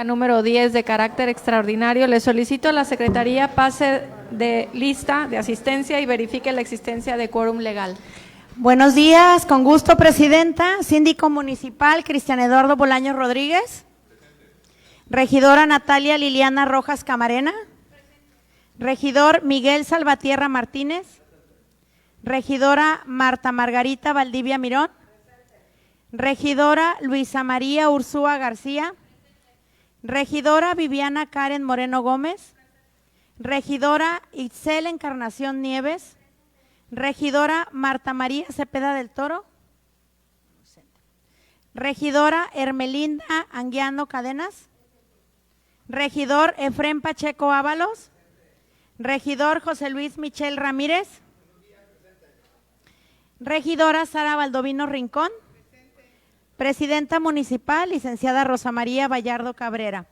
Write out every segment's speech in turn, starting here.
número 10 de carácter extraordinario. Le solicito a la Secretaría pase de lista de asistencia y verifique la existencia de quórum legal. Buenos días, con gusto, Presidenta. Síndico Municipal, Cristian Eduardo Bolaños Rodríguez. Regidora Natalia Liliana Rojas Camarena. Regidor Miguel Salvatierra Martínez. Regidora Marta Margarita Valdivia Mirón. Regidora Luisa María Ursúa García. Regidora Viviana Karen Moreno Gómez. Regidora Itzel Encarnación Nieves. Regidora Marta María Cepeda del Toro. Regidora Hermelinda Anguiano Cadenas. Regidor Efrén Pacheco Ábalos. Regidor José Luis Michel Ramírez. Regidora Sara Baldovino Rincón. Presidenta Municipal, licenciada Rosa María Vallardo Cabrera.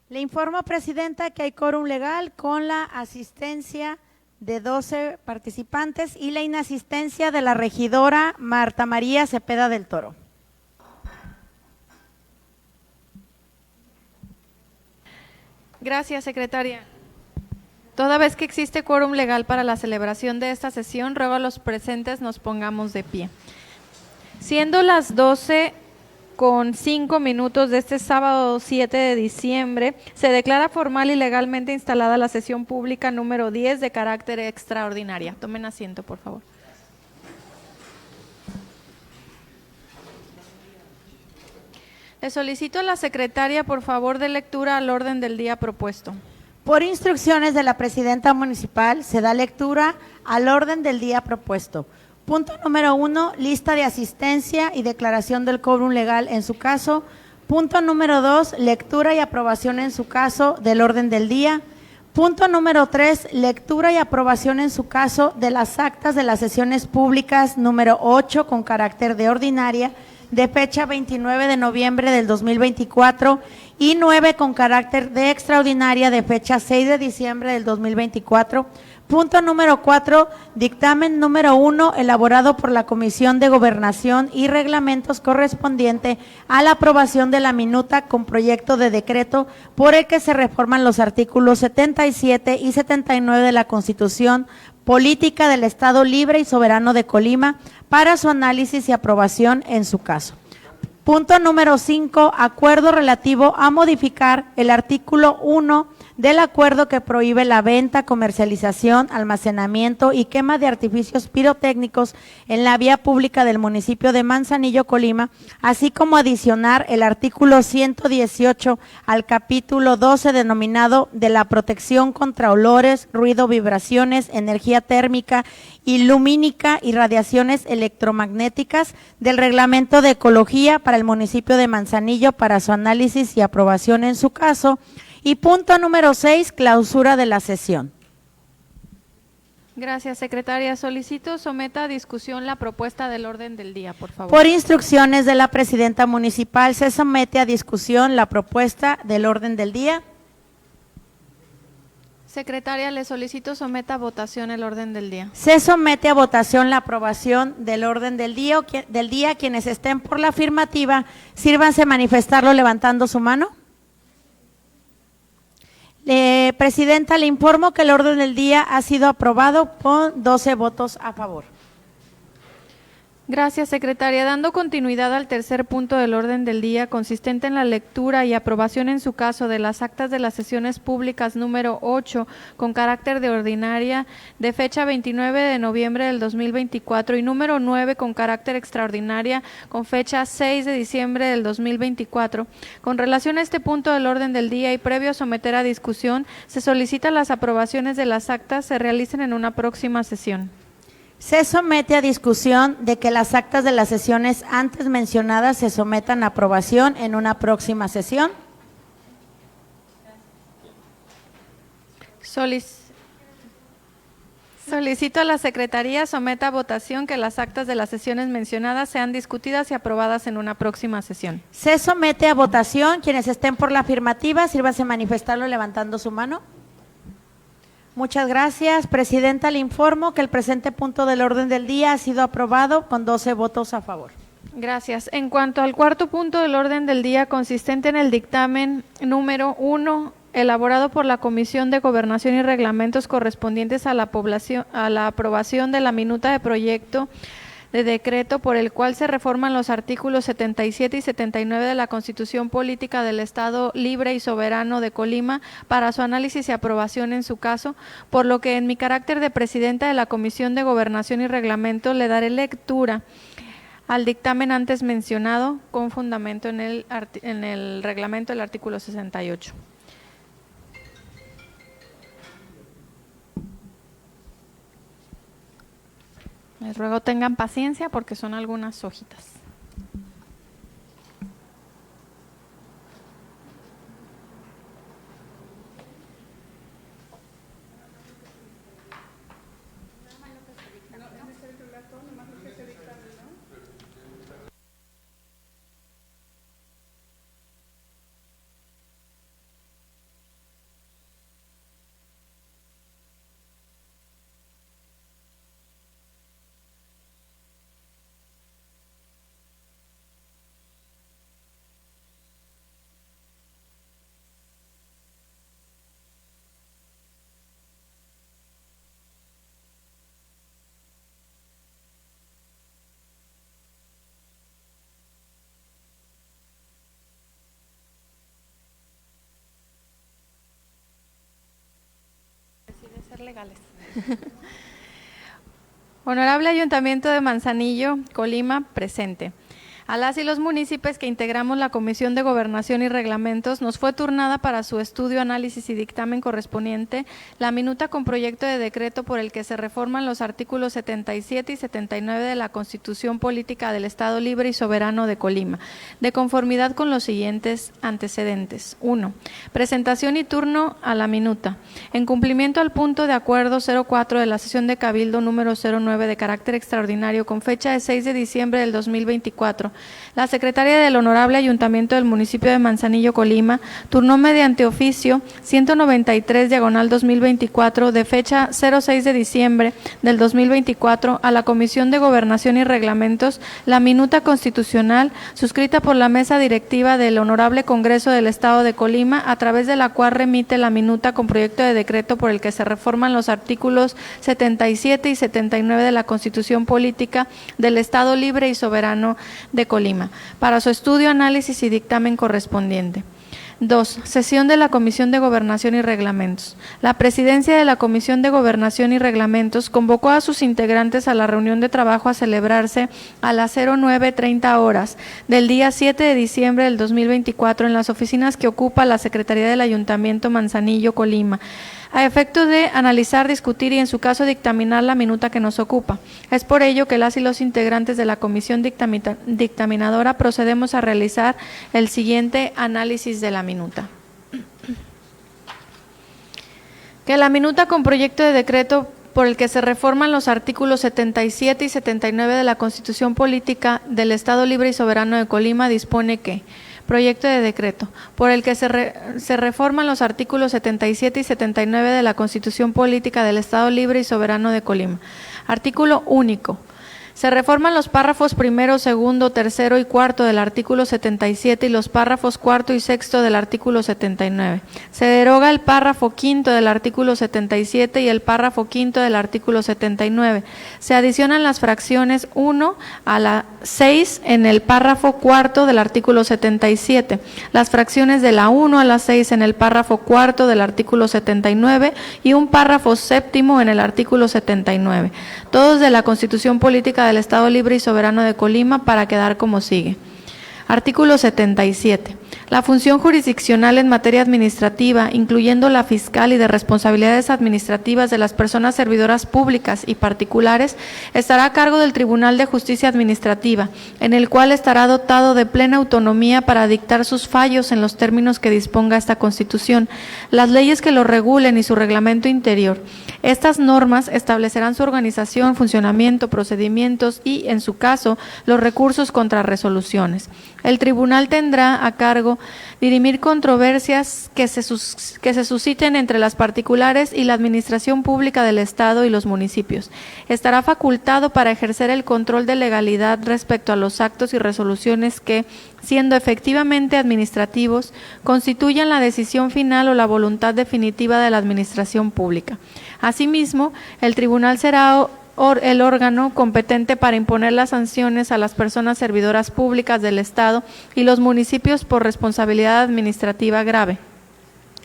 Le informo, Presidenta, que hay quórum legal con la asistencia de 12 participantes y la inasistencia de la regidora Marta María Cepeda del Toro. Gracias, secretaria. Toda vez que existe quórum legal para la celebración de esta sesión, ruego a los presentes nos pongamos de pie. Siendo las 12:05 de este sábado 7 de diciembre, se declara formal y legalmente instalada la sesión pública número 10 de carácter extraordinaria. Tomen asiento, por favor. Le solicito a la secretaria, por favor, de lectura al orden del día propuesto. Por instrucciones de la Presidenta Municipal, se da lectura al orden del día propuesto. Punto número 1, lista de asistencia y declaración del quórum legal en su caso. Punto número 2, lectura y aprobación en su caso del orden del día. Punto número 3, lectura y aprobación en su caso de las actas de las sesiones públicas número 8 con carácter de ordinaria de fecha 29 de noviembre del 2024 y 9 con carácter de extraordinaria de fecha 6 de diciembre del 2024. Punto número 4, dictamen número 1 elaborado por la Comisión de Gobernación y Reglamentos correspondiente a la aprobación de la minuta con proyecto de decreto por el que se reforman los artículos 77 y 79 de la Constitución Política del Estado Libre y Soberano de Colima para su análisis y aprobación en su caso. Punto número 5, acuerdo relativo a modificar el artículo 1 del acuerdo que prohíbe la venta, comercialización, almacenamiento y quema de artificios pirotécnicos en la vía pública del municipio de Manzanillo, Colima, así como adicionar el artículo 118 al capítulo 12 denominado de la protección contra olores, ruido, vibraciones, energía térmica y lumínica y radiaciones electromagnéticas del Reglamento de Ecología para el municipio de Manzanillo para su análisis y aprobación en su caso. Y punto número 6, clausura de la sesión. Gracias, secretaria. Solicito someta a discusión la propuesta del orden del día, por favor. Por instrucciones de la Presidenta Municipal, se somete a discusión la propuesta del orden del día. Secretaria, le solicito someta a votación el orden del día. Se somete a votación la aprobación del orden del día. Quienes estén por la afirmativa, sírvanse manifestarlo levantando su mano. Presidenta, le informo que el orden del día ha sido aprobado con 12 votos a favor. Gracias, secretaria. Dando continuidad al tercer punto del orden del día, consistente en la lectura y aprobación en su caso de las actas de las sesiones públicas número 8 con carácter de ordinaria de fecha 29 de noviembre del 2024 y número 9 con carácter extraordinaria con fecha 6 de diciembre del 2024. Con relación a este punto del orden del día y previo a someter a discusión, se solicita las aprobaciones de las actas se realicen en una próxima sesión. Se somete a discusión de que las actas de las sesiones antes mencionadas se sometan a aprobación en una próxima sesión. Solicito a la Secretaría someta a votación que las actas de las sesiones mencionadas sean discutidas y aprobadas en una próxima sesión. Se somete a votación. Quienes estén por la afirmativa, sírvanse manifestarlo levantando su mano. Muchas gracias. Presidenta, le informo que el presente punto del orden del día ha sido aprobado con 12 votos a favor. Gracias. En cuanto al cuarto punto del orden del día, consistente en el dictamen número 1, elaborado por la Comisión de Gobernación y Reglamentos correspondientes a la aprobación de la minuta de proyecto de decreto por el cual se reforman los artículos 77 y 79 de la Constitución Política del Estado Libre y Soberano de Colima para su análisis y aprobación en su caso, por lo que en mi carácter de presidenta de la Comisión de Gobernación y Reglamento le daré lectura al dictamen antes mencionado con fundamento en el reglamento del artículo 68. Les ruego tengan paciencia porque son algunas hojitas. Legales. Honorable Ayuntamiento de Manzanillo, Colima, presente. A las y los municipios que integramos la Comisión de Gobernación y Reglamentos nos fue turnada para su estudio, análisis y dictamen correspondiente la minuta con proyecto de decreto por el que se reforman los artículos 77 y 79 de la Constitución Política del Estado Libre y Soberano de Colima, de conformidad con los siguientes antecedentes. 1. Presentación y turno a la minuta. En cumplimiento al punto de acuerdo 04 de la sesión de Cabildo número 09 de carácter extraordinario con fecha de 6 de diciembre del 2024, la secretaria del Honorable Ayuntamiento del municipio de Manzanillo, Colima, turnó mediante oficio 193/2024 de fecha 06 de diciembre del 2024 a la Comisión de Gobernación y Reglamentos la minuta constitucional suscrita por la mesa directiva del Honorable Congreso del Estado de Colima, a través de la cual remite la minuta con proyecto de decreto por el que se reforman los artículos 77 y 79 de la Constitución Política del Estado Libre y Soberano de Colima, para su estudio, análisis y dictamen correspondiente. 2. Sesión de la Comisión de Gobernación y Reglamentos. La presidencia de la Comisión de Gobernación y Reglamentos convocó a sus integrantes a la reunión de trabajo a celebrarse a las 09:30 horas del día 7 de diciembre del 2024 en las oficinas que ocupa la Secretaría del Ayuntamiento Manzanillo, Colima, a efecto de analizar, discutir y en su caso dictaminar la minuta que nos ocupa. Es por ello que las y los integrantes de la comisión dictaminadora procedemos a realizar el siguiente análisis de la minuta. Que la minuta con proyecto de decreto por el que se reforman los artículos 77 y 79 de la Constitución Política del Estado Libre y Soberano de Colima dispone que: proyecto de decreto por el que se reforman los artículos 77 y 79 de la Constitución Política del Estado Libre y Soberano de Colima. Artículo único. Se reforman los párrafos primero, segundo, tercero y cuarto del artículo 77 y los párrafos cuarto y sexto del artículo 79. Se deroga el párrafo quinto del artículo 77 y el párrafo quinto del artículo 79. Se adicionan las fracciones 1 a la 6 en el párrafo cuarto del artículo 77, las fracciones de la 1 a la 6 en el párrafo cuarto del artículo 79 y un párrafo séptimo en el artículo 79, todos de la Constitución Política del Estado Libre y Soberano de Colima, para quedar como sigue. Artículo 77. La función jurisdiccional en materia administrativa, incluyendo la fiscal y de responsabilidades administrativas de las personas servidoras públicas y particulares, estará a cargo del Tribunal de Justicia Administrativa, en el cual estará dotado de plena autonomía para dictar sus fallos en los términos que disponga esta Constitución, las leyes que lo regulen y su reglamento interior. Estas normas establecerán su organización, funcionamiento, procedimientos y, en su caso, los recursos contra resoluciones. El tribunal tendrá a cargo cargo, dirimir controversias que se susciten entre las particulares y la administración pública del Estado y los municipios. Estará facultado para ejercer el control de legalidad respecto a los actos y resoluciones que, siendo efectivamente administrativos, constituyan la decisión final o la voluntad definitiva de la administración pública. Asimismo, el tribunal será el órgano competente para imponer las sanciones a las personas servidoras públicas del Estado y los municipios por responsabilidad administrativa grave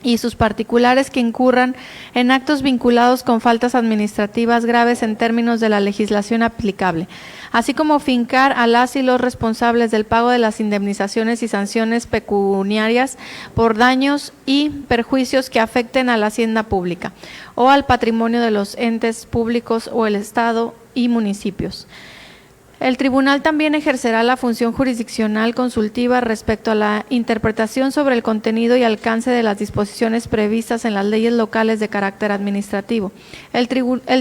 y sus particulares que incurran en actos vinculados con faltas administrativas graves en términos de la legislación aplicable, así como fincar a las y los responsables del pago de las indemnizaciones y sanciones pecuniarias por daños y perjuicios que afecten a la hacienda pública o al patrimonio de los entes públicos o el Estado y municipios. El tribunal también ejercerá la función jurisdiccional consultiva respecto a la interpretación sobre el contenido y alcance de las disposiciones previstas en las leyes locales de carácter administrativo. El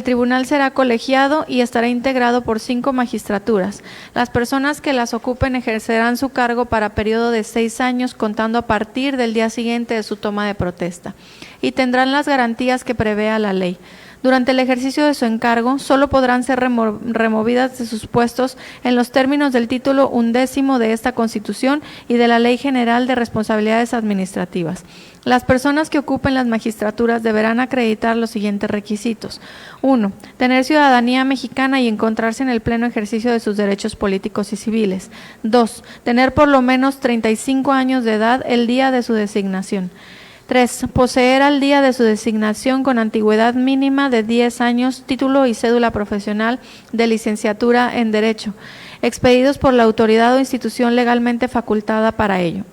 tribunal será colegiado y estará integrado por 5 magistraturas. Las personas que las ocupen ejercerán su cargo para periodo de 6 años contando a partir del día siguiente de su toma de protesta y tendrán las garantías que prevea la ley. Durante el ejercicio de su encargo, solo podrán ser removidas de sus puestos en los términos del título 11 de esta Constitución y de la Ley General de Responsabilidades Administrativas. Las personas que ocupen las magistraturas deberán acreditar los siguientes requisitos. 1. Tener ciudadanía mexicana y encontrarse en el pleno ejercicio de sus derechos políticos y civiles. 2. Tener por lo menos 35 años de edad el día de su designación. 3. Poseer al día de su designación con antigüedad mínima de 10 años, título y cédula profesional de licenciatura en Derecho, expedidos por la autoridad o institución legalmente facultada para ello.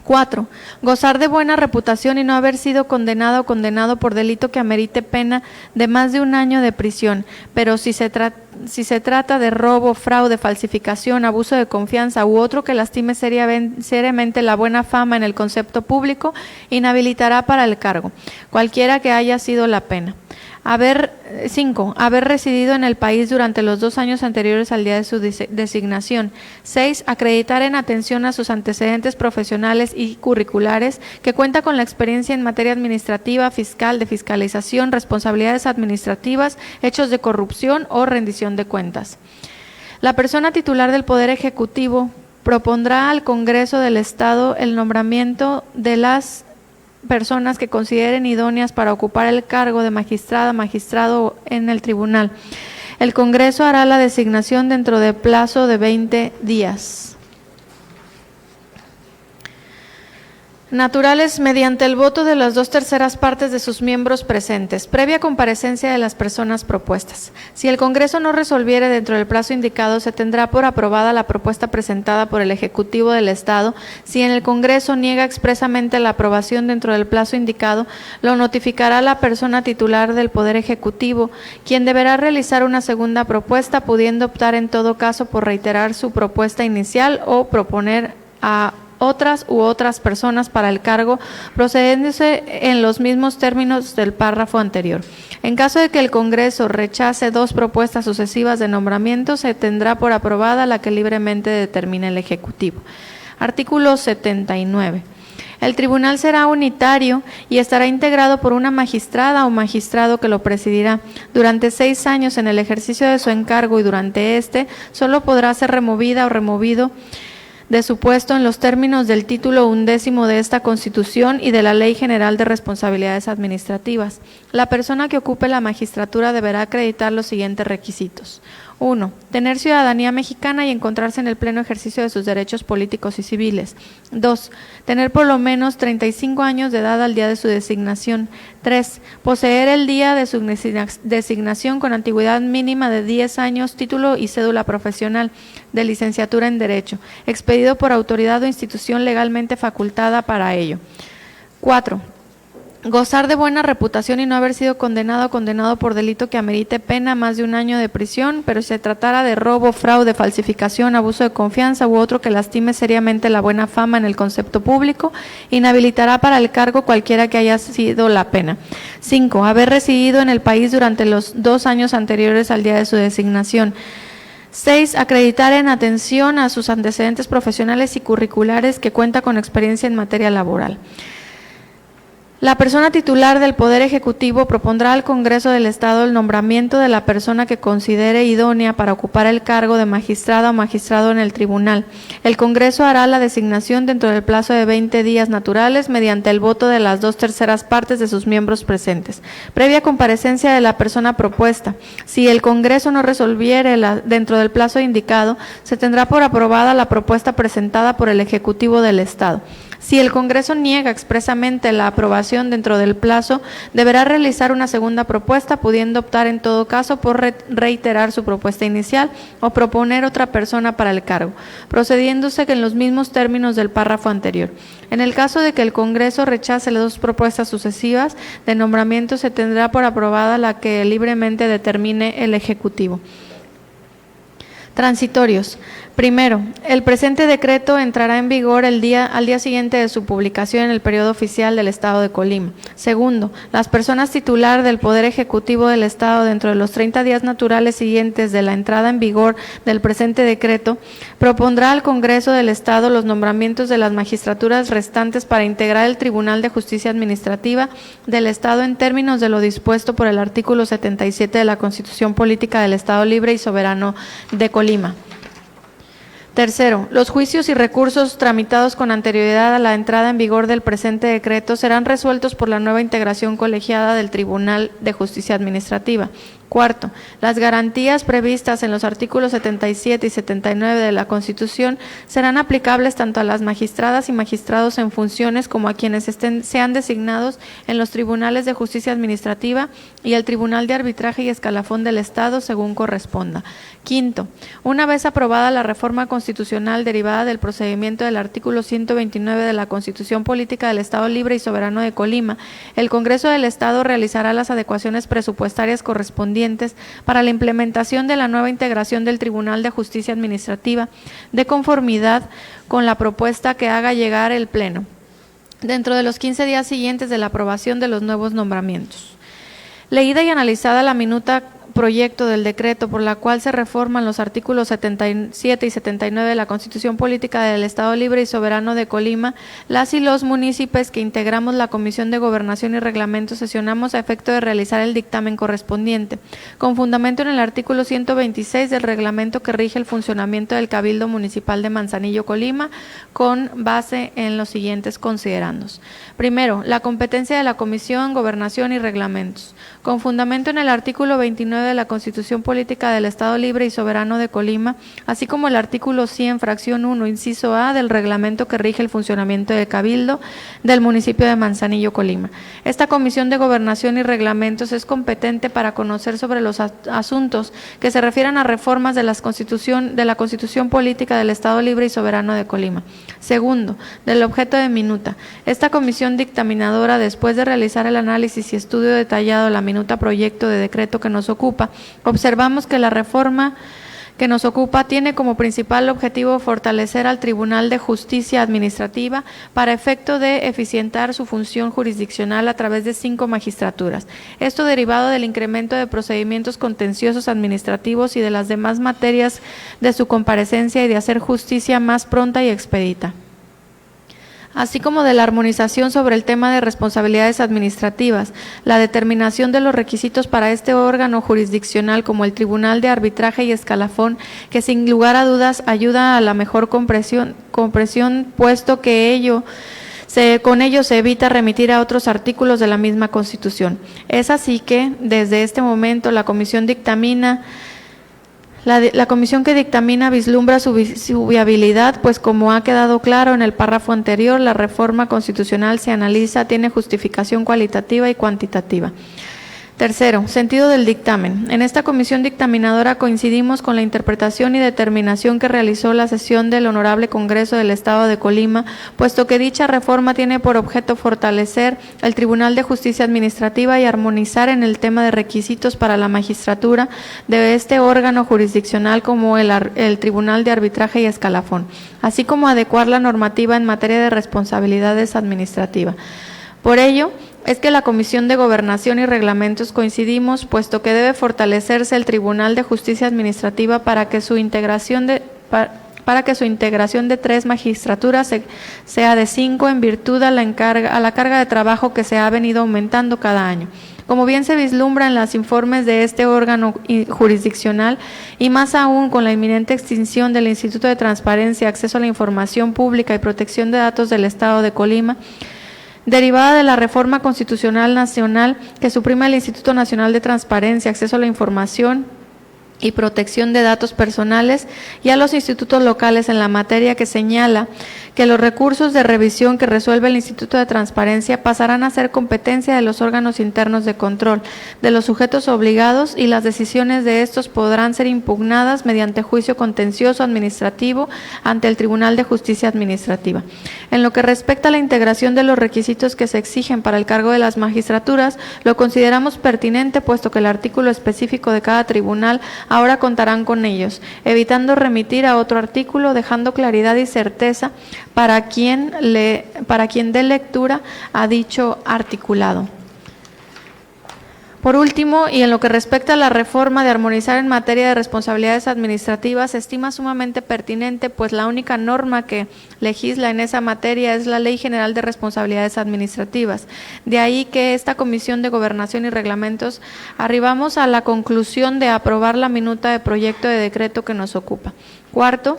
4. Gozar de buena reputación y no haber sido condenado o condenado por delito que amerite pena de más de 1 año de prisión, pero si se trata de robo, fraude, falsificación, abuso de confianza u otro que lastime seriamente la buena fama en el concepto público, inhabilitará para el cargo, cualquiera que haya sido la pena. 5. Haber residido en el país durante los 2 años anteriores al día de su designación. 6. Acreditar en atención a sus antecedentes profesionales y curriculares que cuenta con la experiencia en materia administrativa, fiscal, de fiscalización, responsabilidades administrativas, hechos de corrupción o rendición de cuentas. La persona titular del Poder Ejecutivo propondrá al Congreso del Estado el nombramiento de las personas que consideren idóneas para ocupar el cargo de magistrada, magistrado en el tribunal. El Congreso hará la designación dentro de plazo de 20 días. Naturales, mediante el voto de las 2/3 partes de sus miembros presentes, previa comparecencia de las personas propuestas. Si el Congreso no resolviere dentro del plazo indicado, se tendrá por aprobada la propuesta presentada por el Ejecutivo del Estado. Si en el Congreso niega expresamente la aprobación dentro del plazo indicado, lo notificará la persona titular del Poder Ejecutivo, quien deberá realizar una segunda propuesta, pudiendo optar en todo caso por reiterar su propuesta inicial o proponer a otras personas para el cargo, procediéndose en los mismos términos del párrafo anterior. En caso de que el Congreso rechace 2 propuestas sucesivas de nombramiento, se tendrá por aprobada la que libremente determine el Ejecutivo. Artículo 79. El tribunal será unitario y estará integrado por una magistrada o magistrado que lo presidirá. Durante 6 años en el ejercicio de su encargo y durante solo podrá ser removida o removido de su puesto en los términos del título 11 de esta Constitución y de la Ley General de Responsabilidades Administrativas. La persona que ocupe la magistratura deberá acreditar los siguientes requisitos. 1. Tener ciudadanía mexicana y encontrarse en el pleno ejercicio de sus derechos políticos y civiles. 2. Tener por lo menos 35 años de edad al día de su designación. 3. Poseer el día de su designación con antigüedad mínima de 10 años, título y cédula profesional de licenciatura en Derecho, expedido por autoridad o institución legalmente facultada para ello. 4. Gozar de buena reputación y no haber sido condenado o condenado por delito que amerite pena más de 1 año de prisión, pero si se tratara de robo, fraude, falsificación, abuso de confianza u otro que lastime seriamente la buena fama en el concepto público, inhabilitará para el cargo cualquiera que haya sido la pena. 5. Haber residido en el país durante los 2 años anteriores al día de su designación. 6. Acreditar en atención a sus antecedentes profesionales y curriculares que cuenta con experiencia en materia laboral. La persona titular del Poder Ejecutivo propondrá al Congreso del Estado el nombramiento de la persona que considere idónea para ocupar el cargo de magistrada o magistrado en el tribunal. El Congreso hará la designación dentro del plazo de 20 días naturales mediante el voto de las 2/3 partes de sus miembros presentes, previa comparecencia de la persona propuesta. Si el Congreso no resolviere dentro del plazo indicado, se tendrá por aprobada la propuesta presentada por el Ejecutivo del Estado. Si el Congreso niega expresamente la aprobación dentro del plazo, deberá realizar una segunda propuesta, pudiendo optar en todo caso por reiterar su propuesta inicial o proponer otra persona para el cargo, procediéndose en los mismos términos del párrafo anterior. En el caso de que el Congreso rechace las dos propuestas sucesivas de nombramiento, se tendrá por aprobada la que libremente determine el Ejecutivo. Transitorios. Primero, el presente decreto entrará en vigor al día siguiente de su publicación en el Periódico Oficial del Estado de Colima. Segundo, las personas titular del Poder Ejecutivo del Estado dentro de los 30 días naturales siguientes de la entrada en vigor del presente decreto, propondrá al Congreso del Estado los nombramientos de las magistraturas restantes para integrar el Tribunal de Justicia Administrativa del Estado en términos de lo dispuesto por el artículo 77 de la Constitución Política del Estado Libre y Soberano de Colima. Tercero, los juicios y recursos tramitados con anterioridad a la entrada en vigor del presente decreto serán resueltos por la nueva integración colegiada del Tribunal de Justicia Administrativa. Cuarto, las garantías previstas en los artículos 77 y 79 de la Constitución serán aplicables tanto a las magistradas y magistrados en funciones como a quienes sean designados en los tribunales de justicia administrativa y el Tribunal de Arbitraje y Escalafón del Estado según corresponda. Quinto, una vez aprobada la reforma constitucional derivada del procedimiento del artículo 129 de la Constitución Política del Estado Libre y Soberano de Colima, el Congreso del Estado realizará las adecuaciones presupuestarias correspondientes para la implementación de la nueva integración del Tribunal de Justicia Administrativa, de conformidad con la propuesta que haga llegar el Pleno, dentro de los 15 días siguientes de la aprobación de los nuevos nombramientos. Leída y analizada la minuta proyecto del decreto por la cual se reforman los artículos 77 y 79 de la Constitución Política del Estado Libre y Soberano de Colima, las y los municipios que integramos la Comisión de Gobernación y Reglamento sesionamos a efecto de realizar el dictamen correspondiente, con fundamento en el artículo 126 del reglamento que rige el funcionamiento del Cabildo Municipal de Manzanillo, Colima, con base en los siguientes considerandos. Primero, la competencia de la Comisión, Gobernación y Reglamentos. Con fundamento en el artículo 29 de la Constitución Política del Estado Libre y Soberano de Colima, así como el artículo 100, fracción 1, inciso A del reglamento que rige el funcionamiento del Cabildo del municipio de Manzanillo, Colima. Esta Comisión de Gobernación y Reglamentos es competente para conocer sobre los asuntos que se refieran a reformas de la Constitución Política del Estado Libre y Soberano de Colima. Segundo, del objeto de minuta. Esta comisión dictaminadora, después de realizar el análisis y estudio detallado de la minuta proyecto de decreto que nos ocupa, observamos que la reforma que nos ocupa tiene como principal objetivo fortalecer al Tribunal de Justicia Administrativa para efecto de eficientar su función jurisdiccional a través de 5 magistraturas. Esto derivado del incremento de procedimientos contenciosos administrativos y de las demás materias de su comparecencia y de hacer justicia más pronta y expedita, así como de la armonización sobre el tema de responsabilidades administrativas, la determinación de los requisitos para este órgano jurisdiccional como el Tribunal de Arbitraje y Escalafón, que sin lugar a dudas ayuda a la mejor comprensión puesto que con ello se evita remitir a otros artículos de la misma Constitución. Es así que, desde este momento, la comisión que dictamina vislumbra su viabilidad, pues como ha quedado claro en el párrafo anterior, la reforma constitucional se analiza, tiene justificación cualitativa y cuantitativa. Tercero, sentido del dictamen. En esta comisión dictaminadora coincidimos con la interpretación y determinación que realizó la sesión del Honorable Congreso del Estado de Colima, puesto que dicha reforma tiene por objeto fortalecer el Tribunal de Justicia Administrativa y armonizar en el tema de requisitos para la magistratura de este órgano jurisdiccional como el Tribunal de Arbitraje y Escalafón, así como adecuar la normativa en materia de responsabilidades administrativas. Por ello, es que la Comisión de Gobernación y Reglamentos coincidimos, puesto que debe fortalecerse el Tribunal de Justicia Administrativa para que su integración de 3 magistraturas sea de 5 en virtud a la carga de trabajo que se ha venido aumentando cada año. Como bien se vislumbra en los informes de este órgano jurisdiccional, y más aún con la inminente extinción del Instituto de Transparencia, Acceso a la Información Pública y Protección de Datos del Estado de Colima, derivada de la reforma constitucional nacional que suprime el Instituto Nacional de Transparencia, Acceso a la Información y Protección de Datos Personales, y a los institutos locales en la materia, que señala que los recursos de revisión que resuelve el Instituto de Transparencia pasarán a ser competencia de los órganos internos de control, de los sujetos obligados, y las decisiones de estos podrán ser impugnadas mediante juicio contencioso administrativo ante el Tribunal de Justicia Administrativa. En lo que respecta a la integración de los requisitos que se exigen para el cargo de las magistraturas, lo consideramos pertinente, puesto que el artículo específico de cada tribunal ahora contarán con ellos, evitando remitir a otro artículo, dejando claridad y certeza para quien dé lectura a dicho articulado. Por último, y en lo que respecta a la reforma de armonizar en materia de responsabilidades administrativas, se estima sumamente pertinente, pues la única norma que legisla en esa materia es la Ley General de Responsabilidades Administrativas. De ahí que esta Comisión de Gobernación y Reglamentos arribamos a la conclusión de aprobar la minuta de proyecto de decreto que nos ocupa. Cuarto,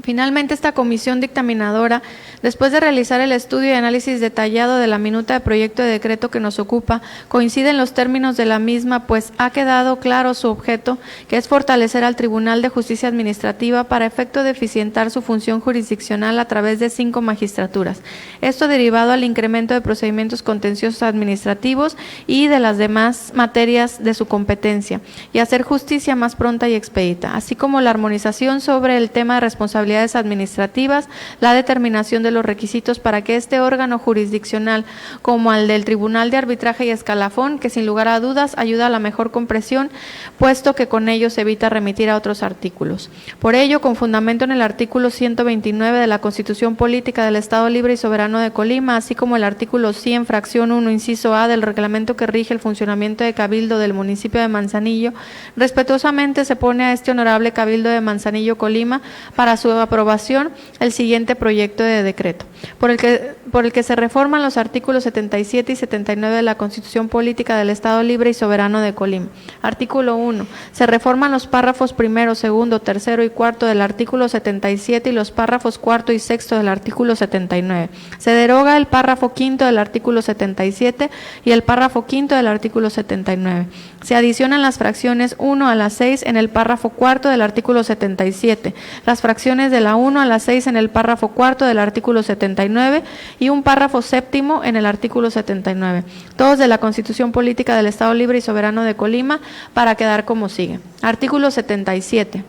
finalmente, esta comisión dictaminadora, después de realizar el estudio y análisis detallado de la minuta de proyecto de decreto que nos ocupa, coincide en los términos de la misma, pues ha quedado claro su objeto, que es fortalecer al Tribunal de Justicia Administrativa para efecto de eficientar su función jurisdiccional a través de 5 magistraturas. Esto derivado al incremento de procedimientos contenciosos administrativos y de las demás materias de su competencia, y hacer justicia más pronta y expedita, así como la armonización sobre el tema de responsabilidades administrativas, la determinación de los requisitos para que este órgano jurisdiccional, como al del Tribunal de Arbitraje y Escalafón, que sin lugar a dudas ayuda a la mejor comprensión, puesto que con ello se evita remitir a otros artículos. Por ello, con fundamento en el artículo 129 de la Constitución Política del Estado Libre y Soberano de Colima, así como el artículo 100, fracción 1, inciso A del reglamento que rige el funcionamiento de Cabildo del municipio de Manzanillo, respetuosamente se pone a este honorable Cabildo de Manzanillo, Colima, para su aprobación el siguiente proyecto de decreto, por el que se reforman los artículos 77 y 79 de la Constitución Política del Estado Libre y Soberano de Colima. Artículo 1. Se reforman los párrafos primero, segundo, tercero y cuarto del artículo 77 y los párrafos cuarto y sexto del artículo 79. Se deroga el párrafo quinto del artículo 77 y el párrafo quinto del artículo 79. Se adicionan las fracciones 1 a la 6 en el párrafo cuarto del artículo 77, las fracciones de la 1 a la 6 en el párrafo cuarto del artículo 79 y un párrafo séptimo en el artículo 79, todos de la Constitución Política del Estado Libre y Soberano de Colima, para quedar como sigue. Artículo 77.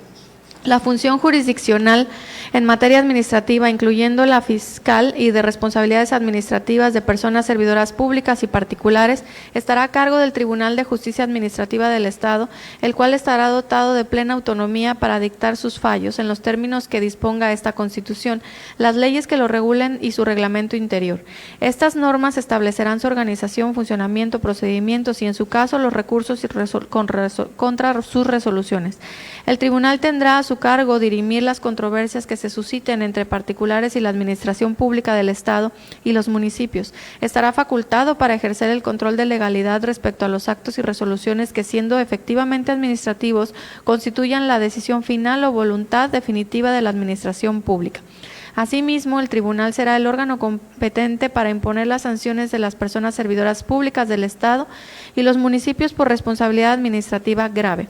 La función jurisdiccional en materia administrativa, incluyendo la fiscal y de responsabilidades administrativas de personas servidoras públicas y particulares, estará a cargo del Tribunal de Justicia Administrativa del Estado, el cual estará dotado de plena autonomía para dictar sus fallos en los términos que disponga esta Constitución, las leyes que lo regulen y su reglamento interior. Estas normas establecerán su organización, funcionamiento, procedimientos y, en su caso, los recursos contra sus resoluciones. El tribunal tendrá a su cargo dirimir las controversias que se susciten entre particulares y la administración pública del Estado y los municipios. Estará facultado para ejercer el control de legalidad respecto a los actos y resoluciones que, siendo efectivamente administrativos, constituyan la decisión final o voluntad definitiva de la administración pública. Asimismo, el tribunal será el órgano competente para imponer las sanciones de las personas servidoras públicas del Estado y los municipios por responsabilidad administrativa grave,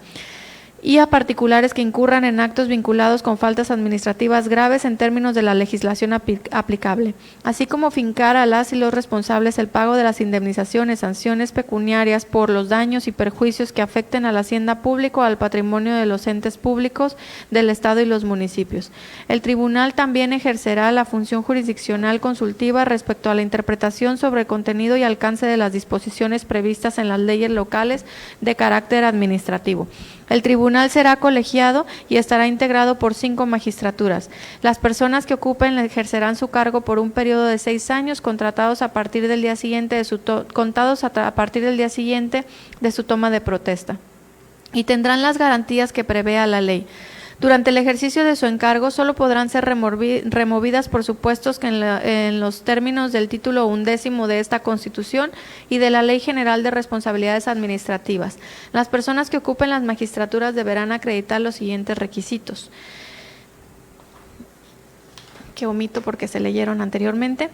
y a particulares que incurran en actos vinculados con faltas administrativas graves en términos de la legislación aplicable, así como fincar a las y los responsables el pago de las indemnizaciones, sanciones pecuniarias por los daños y perjuicios que afecten a la hacienda pública o al patrimonio de los entes públicos del Estado y los municipios. El tribunal también ejercerá la función jurisdiccional consultiva respecto a la interpretación sobre el contenido y alcance de las disposiciones previstas en las leyes locales de carácter administrativo. El tribunal tribunal será colegiado y estará integrado por 5 magistraturas. Las personas que ocupen ejercerán su cargo por un periodo de 6 años, contados a partir del día siguiente de su toma de protesta, y tendrán las garantías que prevea la ley. Durante el ejercicio de su encargo, solo podrán ser removidas por supuestos que en los términos del título 11 de esta Constitución y de la Ley General de Responsabilidades Administrativas. Las personas que ocupen las magistraturas deberán acreditar los siguientes requisitos, que omito porque se leyeron anteriormente.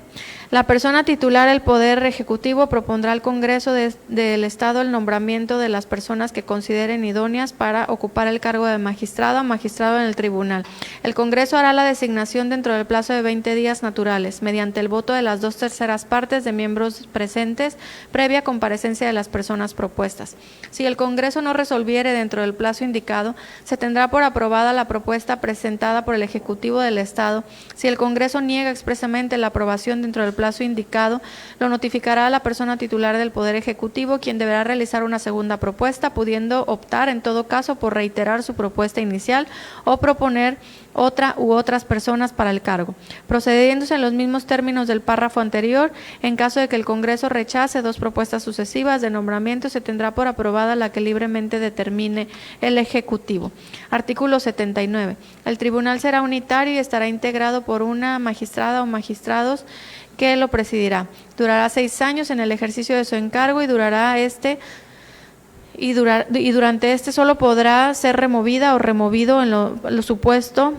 La persona titular del Poder Ejecutivo propondrá al Congreso del Estado el nombramiento de las personas que consideren idóneas para ocupar el cargo de magistrado o magistrado en el tribunal. El Congreso hará la designación dentro del plazo de 20 días naturales, mediante el voto de las 2/3 partes de miembros presentes, previa comparecencia de las personas propuestas. Si el Congreso no resolviere dentro del plazo indicado, se tendrá por aprobada la propuesta presentada por el Ejecutivo del Estado. Si el Congreso niega expresamente la aprobación dentro del plazo indicado, lo notificará a la persona titular del Poder Ejecutivo, quien deberá realizar una segunda propuesta, pudiendo optar en todo caso por reiterar su propuesta inicial o proponer otra u otras personas para el cargo, procediéndose en los mismos términos del párrafo anterior. En caso de que el Congreso rechace 2 propuestas sucesivas de nombramiento, se tendrá por aprobada la que libremente determine el Ejecutivo. Artículo 79. El tribunal será unitario y estará integrado por una magistrada o magistrados que lo presidirá. Durará 6 años en el ejercicio de su encargo y durante este solo podrá ser removida o removido en lo supuesto.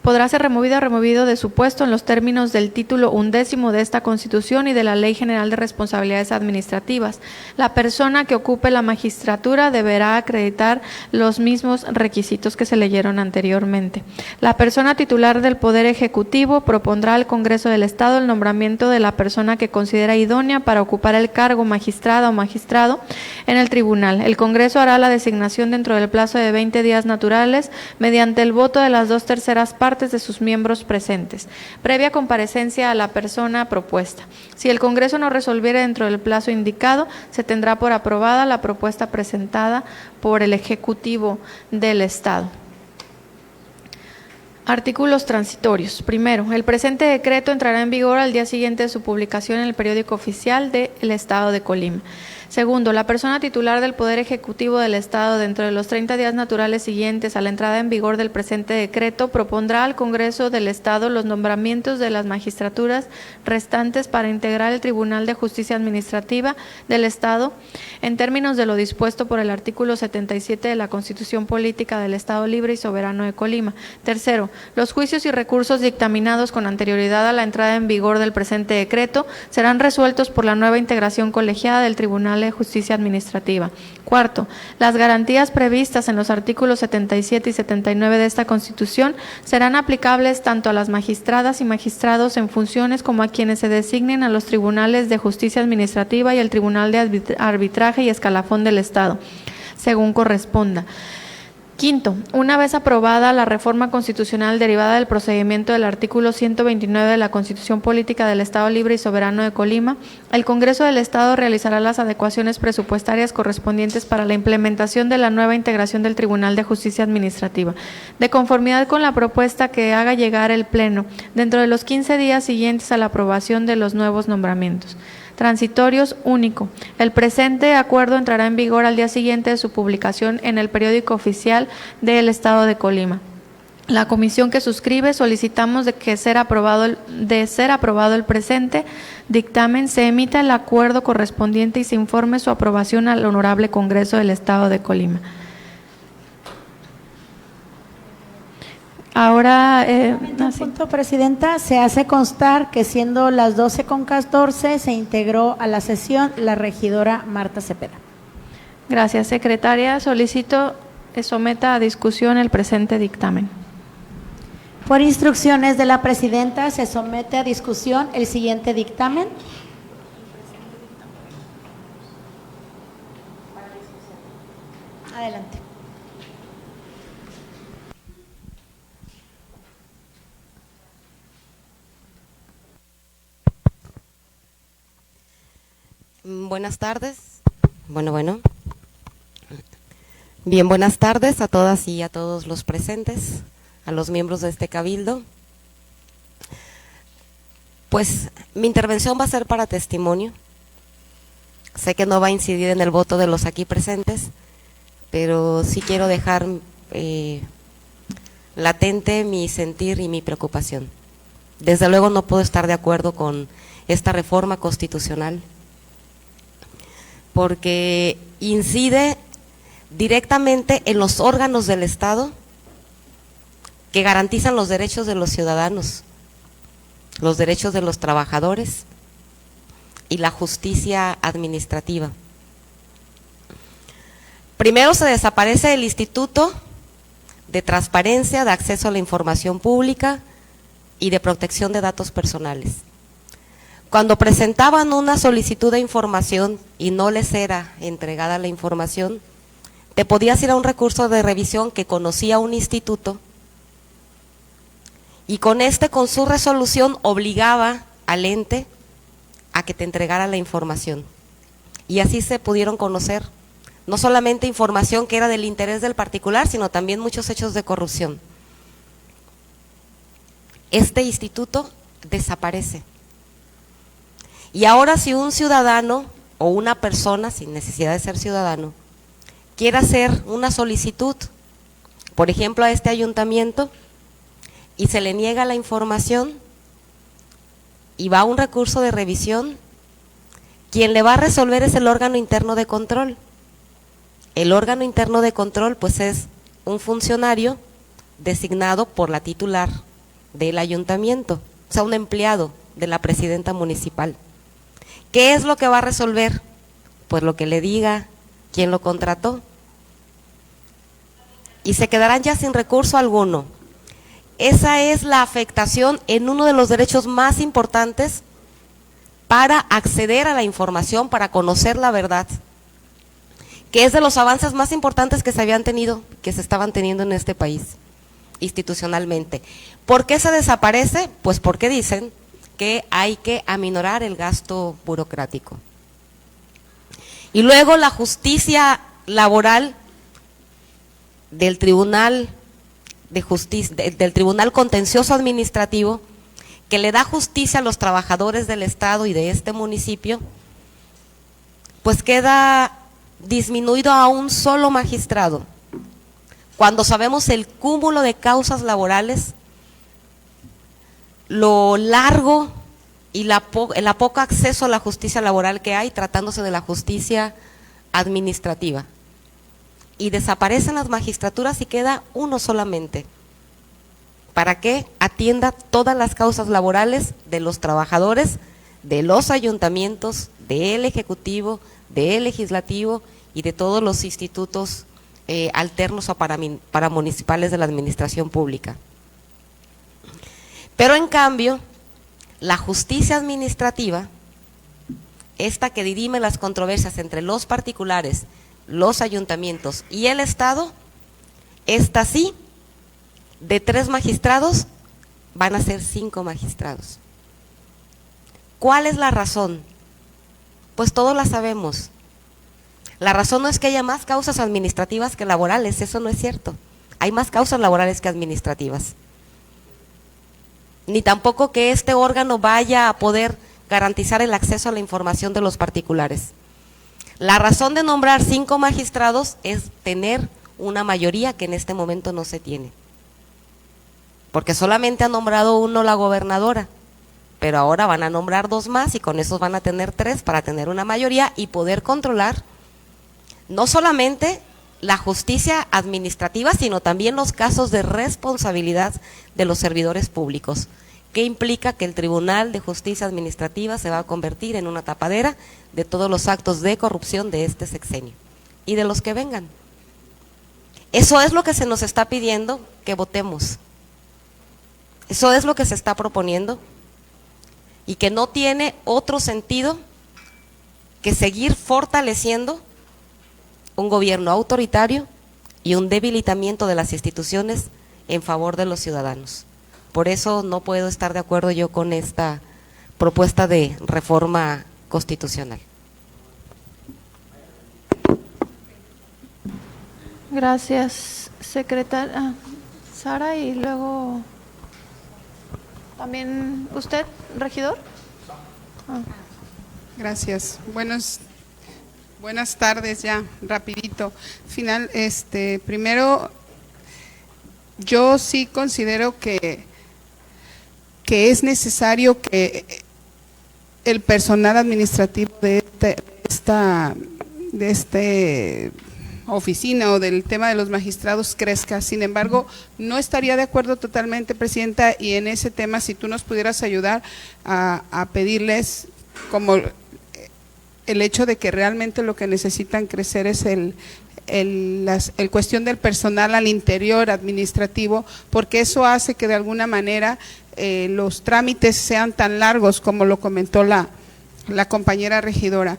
Podrá ser removida o removido de su puesto en los términos del título 11 de esta Constitución y de la Ley General de Responsabilidades Administrativas. La persona que ocupe la magistratura deberá acreditar los mismos requisitos que se leyeron anteriormente. La persona titular del Poder Ejecutivo propondrá al Congreso del Estado el nombramiento de la persona que considera idónea para ocupar el cargo magistrada o magistrado en el tribunal. El Congreso hará la designación dentro del plazo de 20 días naturales mediante el voto de las 2/3 partes de sus miembros presentes, previa comparecencia a la persona propuesta. Si el Congreso no resolviere dentro del plazo indicado, se tendrá por aprobada la propuesta presentada por el Ejecutivo del Estado. Artículos transitorios. Primero, el presente decreto entrará en vigor al día siguiente de su publicación en el periódico oficial del Estado de Colima. Segundo, la persona titular del Poder Ejecutivo del Estado, dentro de los 30 días naturales siguientes a la entrada en vigor del presente decreto, propondrá al Congreso del Estado los nombramientos de las magistraturas restantes para integrar el Tribunal de Justicia Administrativa del Estado, en términos de lo dispuesto por el artículo 77 de la Constitución Política del Estado Libre y Soberano de Colima. Tercero, los juicios y recursos dictaminados con anterioridad a la entrada en vigor del presente decreto serán resueltos por la nueva integración colegiada del Tribunal de Justicia Administrativa. Cuarto, las garantías previstas en los artículos 77 y 79 de esta Constitución serán aplicables tanto a las magistradas y magistrados en funciones como a quienes se designen a los tribunales de justicia administrativa y el Tribunal de Arbitraje y Escalafón del Estado, según corresponda. Quinto, una vez aprobada la reforma constitucional derivada del procedimiento del artículo 129 de la Constitución Política del Estado Libre y Soberano de Colima, el Congreso del Estado realizará las adecuaciones presupuestarias correspondientes para la implementación de la nueva integración del Tribunal de Justicia Administrativa, de conformidad con la propuesta que haga llegar el Pleno dentro de los 15 días siguientes a la aprobación de los nuevos nombramientos. Transitorios único. El presente acuerdo entrará en vigor al día siguiente de su publicación en el periódico oficial del Estado de Colima. La comisión que suscribe solicitamos de ser aprobado el presente dictamen, se emita el acuerdo correspondiente y se informe su aprobación al Honorable Congreso del Estado de Colima. Ahora, punto, Presidenta, se hace constar que siendo las 12:14 se integró a la sesión la regidora Marta Cepeda. Gracias, secretaria. Solicito que someta a discusión el presente dictamen. Por instrucciones de la Presidenta, se somete a discusión el siguiente dictamen. Adelante. Buenas tardes. Bueno. Bien, buenas tardes a todas y a todos los presentes, a los miembros de este cabildo. Pues mi intervención va a ser para testimonio. Sé que no va a incidir en el voto de los aquí presentes, pero sí quiero dejar latente mi sentir y mi preocupación. Desde luego no puedo estar de acuerdo con esta reforma constitucional, porque incide directamente en los órganos del Estado que garantizan los derechos de los ciudadanos, los derechos de los trabajadores y la justicia administrativa. Primero se desaparece el Instituto de Transparencia, de Acceso a la Información Pública y de Protección de Datos Personales. Cuando presentaban una solicitud de información y no les era entregada la información, te podías ir a un recurso de revisión que conocía un instituto y con su resolución obligaba al ente a que te entregara la información. Y así se pudieron conocer no solamente información que era del interés del particular, sino también muchos hechos de corrupción. Este instituto desaparece. Y ahora si un ciudadano o una persona, sin necesidad de ser ciudadano, quiere hacer una solicitud, por ejemplo a este ayuntamiento, y se le niega la información y va a un recurso de revisión, quien le va a resolver es el órgano interno de control. El órgano interno de control pues es un funcionario designado por la titular del ayuntamiento, o sea un empleado de la presidenta municipal. ¿Qué es lo que va a resolver? Pues lo que le diga quien lo contrató. Y se quedarán ya sin recurso alguno. Esa es la afectación en uno de los derechos más importantes para acceder a la información, para conocer la verdad, que es de los avances más importantes que se habían tenido, que se estaban teniendo en este país, institucionalmente. ¿Por qué se desaparece? Pues porque dicen que hay que aminorar el gasto burocrático. Y luego la justicia laboral del Tribunal de Justicia, del Tribunal Contencioso Administrativo, que le da justicia a los trabajadores del Estado y de este municipio, pues queda disminuido a un solo magistrado, cuando sabemos el cúmulo de causas laborales, lo largo y el poco acceso a la justicia laboral que hay, tratándose de la justicia administrativa. Y desaparecen las magistraturas y queda uno solamente, para que atienda todas las causas laborales de los trabajadores, de los ayuntamientos, del Ejecutivo, del Legislativo y de todos los institutos alternos o paramunicipales de la administración pública. Pero en cambio, la justicia administrativa, esta que dirime las controversias entre los particulares, los ayuntamientos y el Estado, esta sí, de 3 magistrados van a ser 5 magistrados. ¿Cuál es la razón? Pues todos la sabemos. La razón no es que haya más causas administrativas que laborales, eso no es cierto. Hay más causas laborales que administrativas. Ni tampoco que este órgano vaya a poder garantizar el acceso a la información de los particulares. La razón de nombrar 5 magistrados es tener una mayoría que en este momento no se tiene. Porque solamente ha nombrado uno la gobernadora, pero ahora van a nombrar 2 más y con esos van a tener 3 para tener una mayoría y poder controlar no solamente la justicia administrativa, sino también los casos de responsabilidad de los servidores públicos, que implica que el Tribunal de Justicia Administrativa se va a convertir en una tapadera de todos los actos de corrupción de este sexenio y de los que vengan. Eso es lo que se nos está pidiendo que votemos. Eso es lo que se está proponiendo y que no tiene otro sentido que seguir fortaleciendo un gobierno autoritario y un debilitamiento de las instituciones en favor de los ciudadanos. Por eso no puedo estar de acuerdo yo con esta propuesta de reforma constitucional. Gracias, secretaria Sara, y luego también usted, regidor. Gracias. Buenas tardes ya, rapidito. Primero, yo sí considero que es necesario que el personal administrativo de esta oficina o del tema de los magistrados crezca. Sin embargo, no estaría de acuerdo totalmente, Presidenta, y en ese tema, si tú nos pudieras ayudar a pedirles como el hecho de que realmente lo que necesitan crecer es el cuestión del personal al interior administrativo, porque eso hace que de alguna manera los trámites sean tan largos como lo comentó la compañera regidora.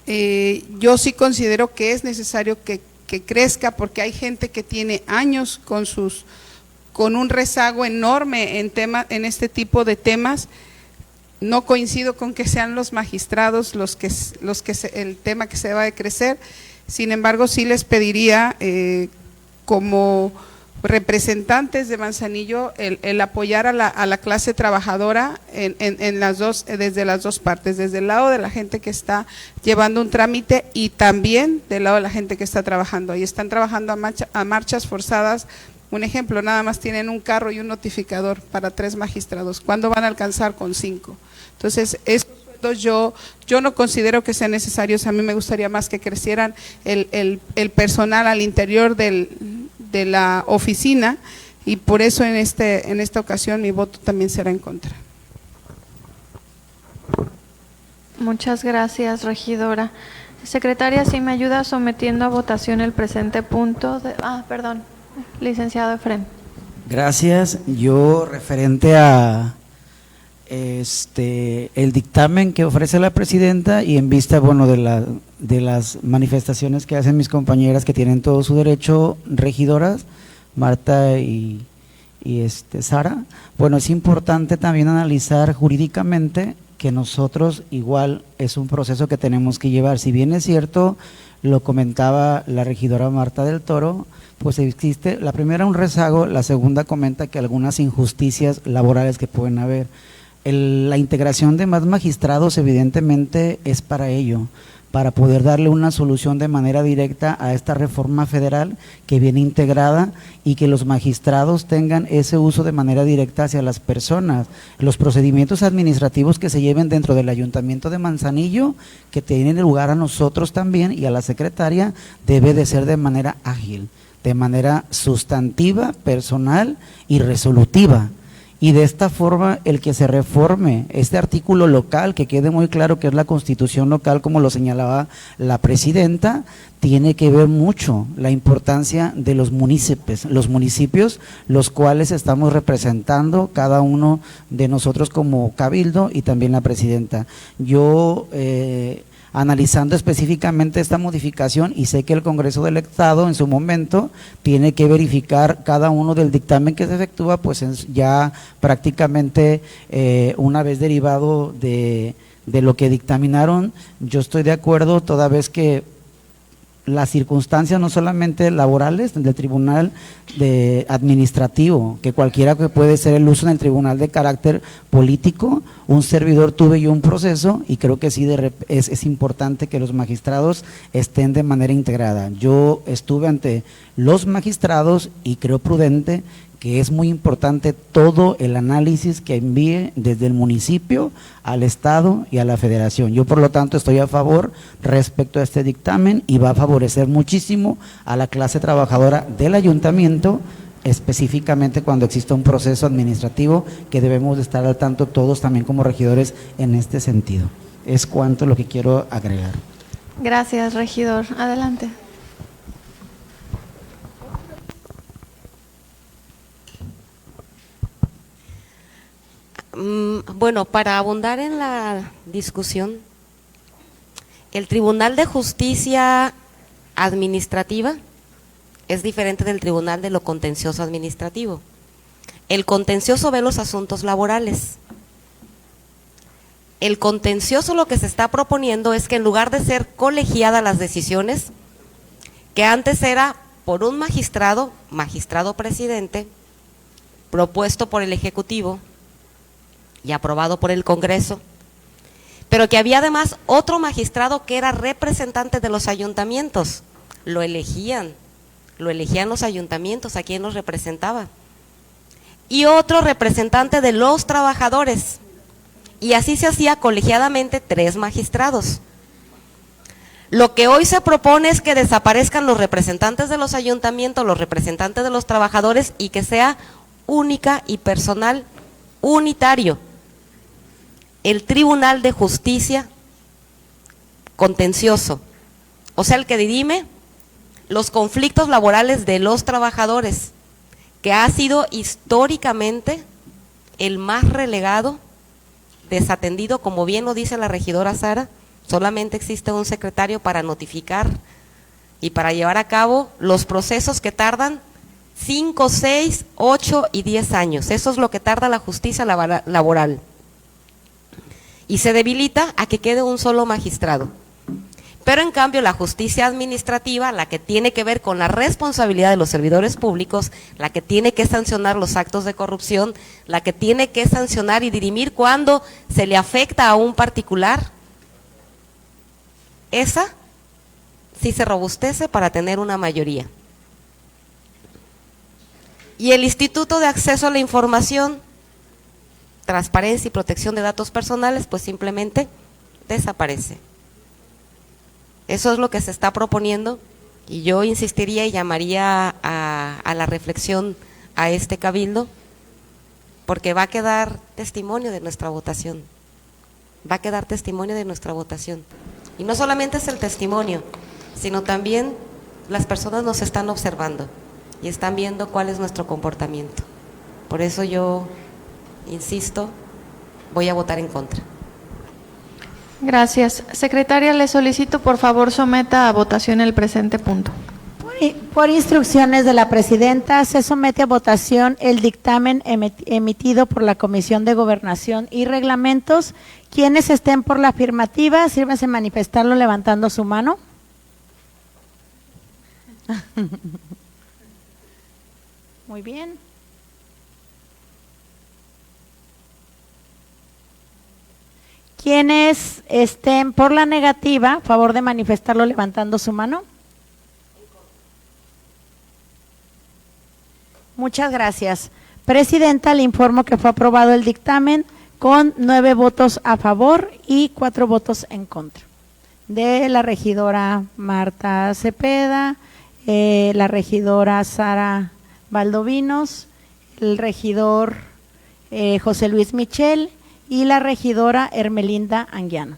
Yo sí considero que es necesario que crezca, porque hay gente que tiene años con un rezago enorme en este tipo de temas. No coincido con que sean los magistrados el tema que se deba de crecer. Sin embargo, sí les pediría como representantes de Manzanillo el apoyar a la clase trabajadora desde las dos partes, desde el lado de la gente que está llevando un trámite y también del lado de la gente que está trabajando. Y están trabajando a marchas forzadas. Un ejemplo, nada más tienen un carro y un notificador para 3 magistrados. ¿Cuándo van a alcanzar con 5? Entonces, esos sueldos yo no considero que sean necesarios. A mí me gustaría más que crecieran el personal al interior de la oficina, y por eso en esta ocasión mi voto también será en contra. Muchas gracias, regidora. Secretaria, si me ayuda sometiendo a votación el presente punto. Perdón, licenciado Efrén. Gracias. Yo, referente a el dictamen que ofrece la presidenta y en vista, bueno, de las manifestaciones que hacen mis compañeras, que tienen todo su derecho, regidoras, Marta y Sara, bueno, es importante también analizar jurídicamente que nosotros igual es un proceso que tenemos que llevar. Si bien es cierto, lo comentaba la regidora Marta del Toro, pues existe, la primera un rezago, la segunda comenta que algunas injusticias laborales que pueden haber. La integración de más magistrados evidentemente es para ello, para poder darle una solución de manera directa a esta reforma federal que viene integrada y que los magistrados tengan ese uso de manera directa hacia las personas. Los procedimientos administrativos que se lleven dentro del Ayuntamiento de Manzanillo, que tienen lugar a nosotros también y a la secretaria, debe de ser de manera ágil, de manera sustantiva, personal y resolutiva. Y de esta forma el que se reforme este artículo local, que quede muy claro que es la Constitución local, como lo señalaba la presidenta, tiene que ver mucho la importancia de los municipios, los cuales estamos representando cada uno de nosotros como cabildo y también la presidenta. Yo analizando específicamente esta modificación, y sé que el Congreso del Estado en su momento tiene que verificar cada uno del dictamen que se efectúa, pues ya prácticamente una vez derivado de lo que dictaminaron, yo estoy de acuerdo, toda vez que las circunstancias no solamente laborales del tribunal administrativo, que cualquiera que puede ser el uso en el tribunal de carácter político, un servidor tuve yo un proceso y creo que sí es importante que los magistrados estén de manera integrada. Yo estuve ante los magistrados y creo prudente que es muy importante todo el análisis que envíe desde el municipio al Estado y a la Federación. Yo, por lo tanto, estoy a favor respecto a este dictamen y va a favorecer muchísimo a la clase trabajadora del ayuntamiento, específicamente cuando exista un proceso administrativo que debemos de estar al tanto todos también como regidores en este sentido. Es cuanto lo que quiero agregar. Gracias, regidor. Adelante. Bueno, para abundar en la discusión, el Tribunal de Justicia Administrativa es diferente del Tribunal de lo Contencioso Administrativo. El contencioso ve los asuntos laborales. El contencioso, lo que se está proponiendo es que en lugar de ser colegiadas las decisiones, que antes era por un magistrado presidente, propuesto por el Ejecutivo y aprobado por el Congreso, pero que había además otro magistrado que era representante de los ayuntamientos. Lo elegían los ayuntamientos, a quien los representaba, y otro representante de los trabajadores, y así se hacía colegiadamente 3 magistrados. Lo que hoy se propone es que desaparezcan los representantes de los ayuntamientos, los representantes de los trabajadores, y que sea única y personal unitario el Tribunal de Justicia Contencioso, o sea, el que dirime los conflictos laborales de los trabajadores, que ha sido históricamente el más relegado, desatendido, como bien lo dice la regidora Sara. Solamente existe un secretario para notificar y para llevar a cabo los procesos que tardan 5, 6, 8 y 10 años. Eso es lo que tarda la justicia laboral. Y se debilita a que quede un solo magistrado. Pero en cambio la justicia administrativa, la que tiene que ver con la responsabilidad de los servidores públicos, la que tiene que sancionar los actos de corrupción, la que tiene que sancionar y dirimir cuando se le afecta a un particular, esa sí se robustece para tener una mayoría. Y el Instituto de Acceso a la Información, Transparencia y Protección de Datos Personales, pues simplemente desaparece. Eso es lo que se está proponiendo, y yo insistiría y llamaría a la reflexión a este cabildo, porque va a quedar testimonio de nuestra votación. Va a quedar testimonio de nuestra votación. Y no solamente es el testimonio, sino también las personas nos están observando y están viendo cuál es nuestro comportamiento. Por eso yo insisto, voy a votar en contra. Gracias. Secretaria, le solicito por favor someta a votación el presente punto. Por instrucciones de la presidenta, se somete a votación el dictamen emitido por la Comisión de Gobernación y Reglamentos. Quienes estén por la afirmativa, sírvanse manifestarlo levantando su mano. Muy bien. Quienes estén por la negativa, favor de manifestarlo levantando su mano. Muchas gracias. Presidenta, le informo que fue aprobado el dictamen con 9 votos a favor y 4 votos en contra. De la regidora Marta Cepeda, la regidora Sara Valdovinos, el regidor José Luis Michel y la regidora Hermelinda Anguiano.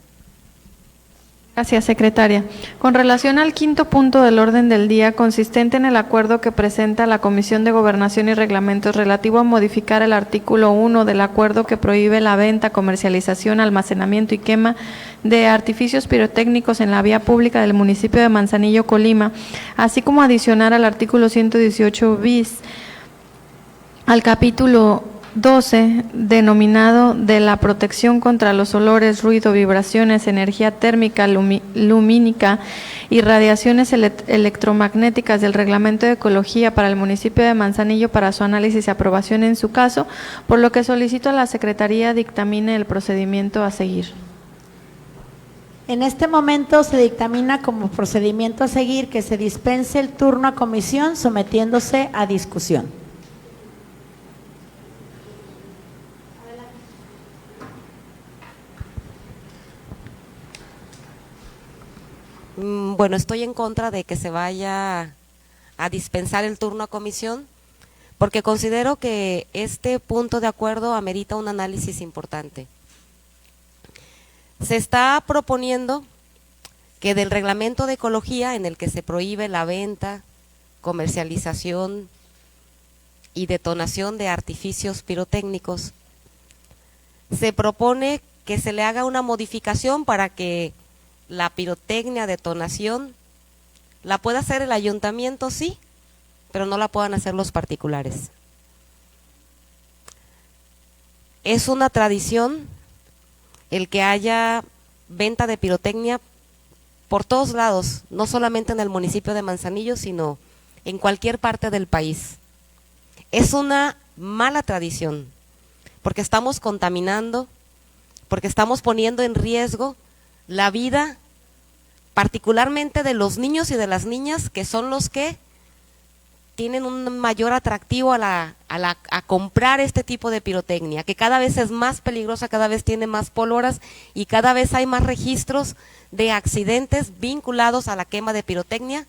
Gracias, secretaria. Con relación al quinto punto del orden del día, consistente en el acuerdo que presenta la Comisión de Gobernación y Reglamentos relativo a modificar el artículo 1 del acuerdo que prohíbe la venta, comercialización, almacenamiento y quema de artificios pirotécnicos en la vía pública del municipio de Manzanillo, Colima, así como adicionar al artículo 118 bis al capítulo 12, denominado de la protección contra los olores, ruido, vibraciones, energía térmica, lumínica y radiaciones electromagnéticas del Reglamento de Ecología para el municipio de Manzanillo para su análisis y aprobación en su caso, por lo que solicito a la Secretaría dictamine el procedimiento a seguir. En este momento se dictamina como procedimiento a seguir que se dispense el turno a comisión sometiéndose a discusión. Bueno, estoy en contra de que se vaya a dispensar el turno a comisión, porque considero que este punto de acuerdo amerita un análisis importante. Se está proponiendo que del reglamento de ecología, en el que se prohíbe la venta, comercialización y detonación de artificios pirotécnicos, se propone que se le haga una modificación para que la pirotecnia, detonación, la puede hacer el ayuntamiento, sí, pero no la puedan hacer los particulares. Es una tradición el que haya venta de pirotecnia por todos lados, no solamente en el municipio de Manzanillo, sino en cualquier parte del país. Es una mala tradición, porque estamos contaminando, porque estamos poniendo en riesgo la vida, particularmente de los niños y de las niñas, que son los que tienen un mayor atractivo a comprar este tipo de pirotecnia, que cada vez es más peligrosa, cada vez tiene más pólvoras y cada vez hay más registros de accidentes vinculados a la quema de pirotecnia,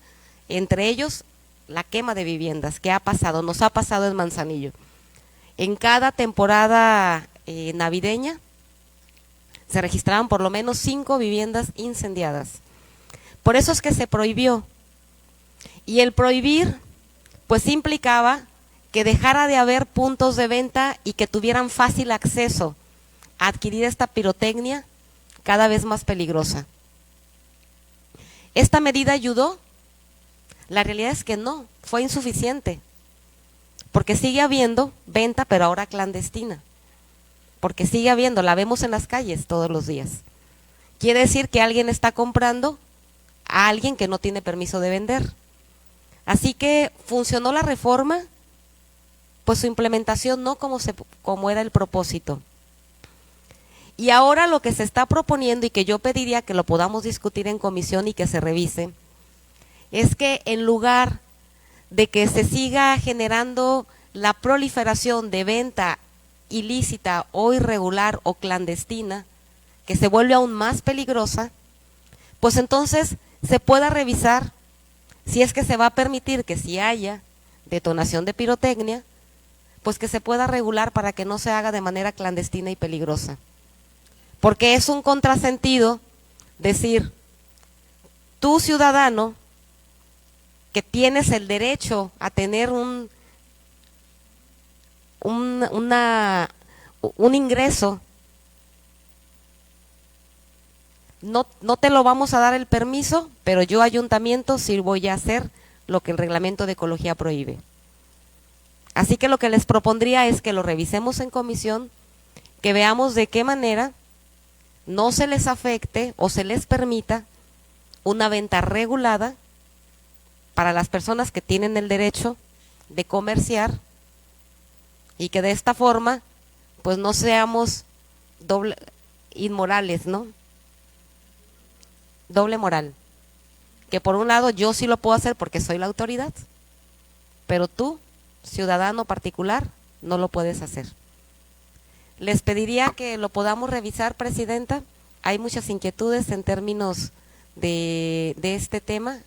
entre ellos la quema de viviendas, que nos ha pasado en Manzanillo. En cada temporada navideña se registraban por lo menos 5 viviendas incendiadas. Por eso es que se prohibió. Y el prohibir pues implicaba que dejara de haber puntos de venta y que tuvieran fácil acceso a adquirir esta pirotecnia cada vez más peligrosa. ¿Esta medida ayudó? La realidad es que no, fue insuficiente, porque sigue habiendo venta, pero ahora clandestina, porque sigue habiendo, la vemos en las calles todos los días. Quiere decir que alguien está comprando a alguien que no tiene permiso de vender. Así que funcionó la reforma, pues su implementación no como era el propósito. Y ahora lo que se está proponiendo y que yo pediría que lo podamos discutir en comisión y que se revise, es que en lugar de que se siga generando la proliferación de venta ilícita o irregular o clandestina, que se vuelve aún más peligrosa, pues entonces se pueda revisar si es que se va a permitir que si haya detonación de pirotecnia, pues que se pueda regular para que no se haga de manera clandestina y peligrosa. Porque es un contrasentido decir, tú ciudadano, que tienes el derecho a tener un ingreso, no te lo vamos a dar el permiso, pero yo ayuntamiento sí voy a hacer lo que el reglamento de ecología prohíbe. Así que lo que les propondría es que lo revisemos en comisión, que veamos de qué manera no se les afecte o se les permita una venta regulada para las personas que tienen el derecho de comerciar y que de esta forma pues no seamos inmorales, ¿no? Doble moral, que por un lado yo sí lo puedo hacer porque soy la autoridad, pero tú, ciudadano particular, no lo puedes hacer. Les pediría que lo podamos revisar, Presidenta. Hay muchas inquietudes en términos de este tema,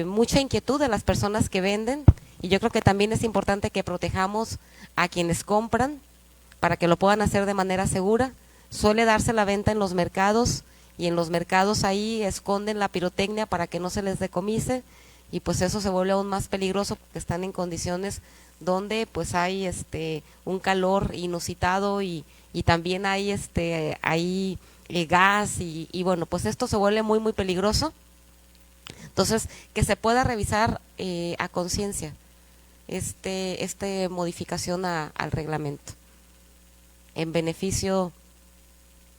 mucha inquietud de las personas que venden, y yo creo que también es importante que protejamos a quienes compran para que lo puedan hacer de manera segura. Suele darse la venta en los mercados, y en los mercados ahí esconden la pirotecnia para que no se les decomise, y pues eso se vuelve aún más peligroso porque están en condiciones donde pues hay un calor inusitado y también hay gas y bueno, pues esto se vuelve muy muy peligroso. Entonces, que se pueda revisar a conciencia modificación al reglamento en beneficio